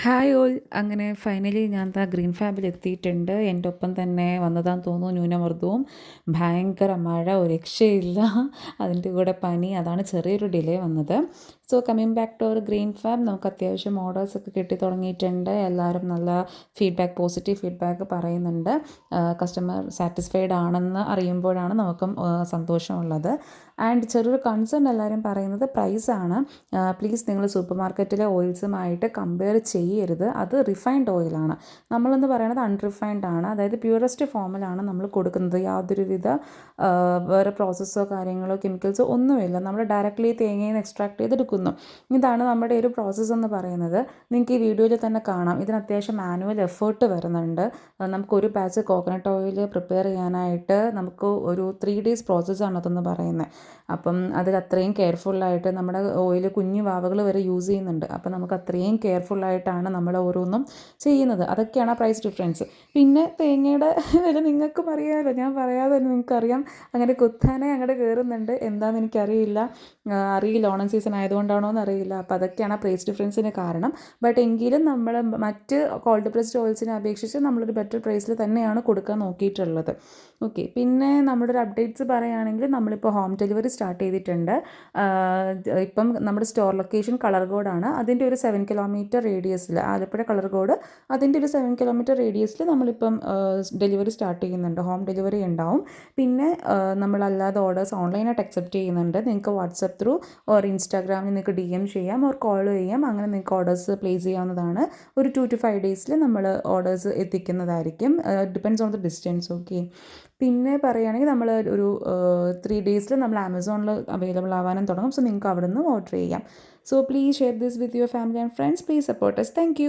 Hi all, അങ്ങനെ finally ഞാൻ green ഫാബിൽ എത്തിയിട്ടുണ്ട്. എൻ്റെ ഒപ്പം തന്നെ വന്നതാന്ന് തോന്നുന്നു ന്യൂനമർദ്ദവും, ഭയങ്കര മഴ, ഒരു രക്ഷയില്ല. അതിൻ്റെ കൂടെ പനി, അതാണ് ചെറിയൊരു ഡിലേ വന്നത്. So coming back to our Green Fab, നമുക്ക് അത്യാവശ്യം ഓർഡേഴ്സൊക്കെ കിട്ടി തുടങ്ങിയിട്ടുണ്ട്. എല്ലാവരും നല്ല ഫീഡ്ബാക്ക്, പോസിറ്റീവ് ഫീഡ്ബാക്ക് പറയുന്നുണ്ട്. കസ്റ്റമർ സാറ്റിസ്ഫൈഡ് ആണെന്ന് അറിയുമ്പോഴാണ് നമുക്കും സന്തോഷമുള്ളത്. ആൻഡ് ചെറിയൊരു കൺസേൺ എല്ലാവരും പറയുന്നത് പ്രൈസാണ്. പ്ലീസ് നിങ്ങൾ സൂപ്പർ മാർക്കറ്റിലെ ഓയിൽസുമായിട്ട് കമ്പയർ ചെയ്യരുത്. അത് റിഫൈൻഡ് ഓയിലാണ്. നമ്മളെന്ന് പറയുന്നത് അൺറിഫൈൻഡ് ആണ്. അതായത് പ്യൂറസ്റ്റ് ഫോമിലാണ് നമ്മൾ കൊടുക്കുന്നത്. യാതൊരുവിധ വേറെ പ്രോസസ്സോ കാര്യങ്ങളോ കെമിക്കൽസോ ഒന്നുമില്ല. നമ്മൾ ഡയറക്റ്റ്ലി തേങ്ങയിൽ നിന്ന് എക്സ്ട്രാക്ട് ചെയ്തെടുക്കുന്നു. ഇതാണ് നമ്മുടെ ഒരു പ്രോസസ്സ് എന്ന് പറയുന്നത്. നിങ്ങൾക്ക് ഈ വീഡിയോയിൽ തന്നെ കാണാം. ഇതിന് അത്യാവശ്യം മാനുവൽ എഫേർട്ട് വരുന്നുണ്ട്. നമുക്കൊരു ബാച്ച് കോക്കനട്ട് ഓയിൽ പ്രിപ്പയർ ചെയ്യാനായിട്ട് നമുക്ക് ഒരു 3 days പ്രോസസ്സാണ് അതെന്ന് പറയുന്നത്. അപ്പം അതിൽ അത്രയും കെയർഫുള്ളായിട്ട് നമ്മുടെ ഓയിൽ കുഞ്ഞു വാവകൾ വരെ യൂസ് ചെയ്യുന്നുണ്ട്. അപ്പം നമുക്ക് അത്രയും കെയർഫുള്ളായിട്ടാണ് നമ്മൾ ഓരോന്നും ചെയ്യുന്നത്. അതൊക്കെയാണ് ആ പ്രൈസ് ഡിഫറൻസ്. പിന്നെ തേങ്ങയുടെ വില നിങ്ങൾക്കും അറിയാമല്ലോ, ഞാൻ പറയാതെ തന്നെ നിങ്ങൾക്കറിയാം. അങ്ങനെ കുത്താനെ അങ്ങോട്ട് കയറുന്നുണ്ട്. എന്താണെന്ന് എനിക്കറിയില്ല. ഓണം സീസൺ ആയതുകൊണ്ടാണോ എന്നറിയില്ല. അപ്പോൾ അതൊക്കെയാണ് ആ പ്രൈസ് ഡിഫറൻസിന് കാരണം. ബട്ട് എങ്കിലും നമ്മൾ മറ്റ് കോൾഡ് പ്രസ്ഡ് ഓയിൽസിനെ അപേക്ഷിച്ച് നമ്മളൊരു ബെറ്റർ പ്രൈസിൽ തന്നെയാണ് കൊടുക്കാൻ നോക്കിയിട്ടുള്ളത്. ഓക്കെ, പിന്നെ നമ്മുടെ ഒരു അപ്ഡേറ്റ്സ് പറയുകയാണെങ്കിൽ നമ്മളിപ്പോൾ ഹോം ഡെലിവറി സ്റ്റാർട്ട് ചെയ്തിട്ടുണ്ട്. ഇപ്പം നമ്മുടെ സ്റ്റോർ ലൊക്കേഷൻ കളർകോടാണ്. അതിൻ്റെ ഒരു 7 kilometer റേഡിയസിൽ, ആലപ്പുഴ കളർകോട്, അതിൻ്റെ ഒരു 7 kilometer റേഡിയസിൽ നമ്മളിപ്പം ഡെലിവറി സ്റ്റാർട്ട് ചെയ്യുന്നുണ്ട്. ഹോം ഡെലിവറി ഉണ്ടാവും. പിന്നെ നമ്മളല്ലാതെ ഓർഡേഴ്സ് ഓൺലൈനായിട്ട് അക്സെപ്റ്റ് ചെയ്യുന്നുണ്ട്. നിങ്ങൾക്ക് വാട്സപ്പ് ത്രൂ ഓർ ഇൻസ്റ്റാഗ്രാമിൽ നിങ്ങൾക്ക് DM ചെയ്യാം, ഓർ കോൾ ചെയ്യാം. അങ്ങനെ നിങ്ങൾക്ക് ഓർഡേഴ്സ് പ്ലേസ് ചെയ്യാവുന്നതാണ്. ഒരു 2 to 5 days നമ്മൾ ഓർഡേഴ്സ് എത്തിക്കുന്നതായിരിക്കും. Depends on the distance. Okay, പിന്നെ പറയുകയാണെങ്കിൽ നമ്മൾ ഒരു 3 days നമ്മൾ ആമസോണിൽ അവൈലബിൾ ആവാനും തുടങ്ങും. സോ നിങ്ങൾക്ക് അവിടെ നിന്ന് ഓർഡർ ചെയ്യാം. So please share this with your family and friends. Please support us. Thank you.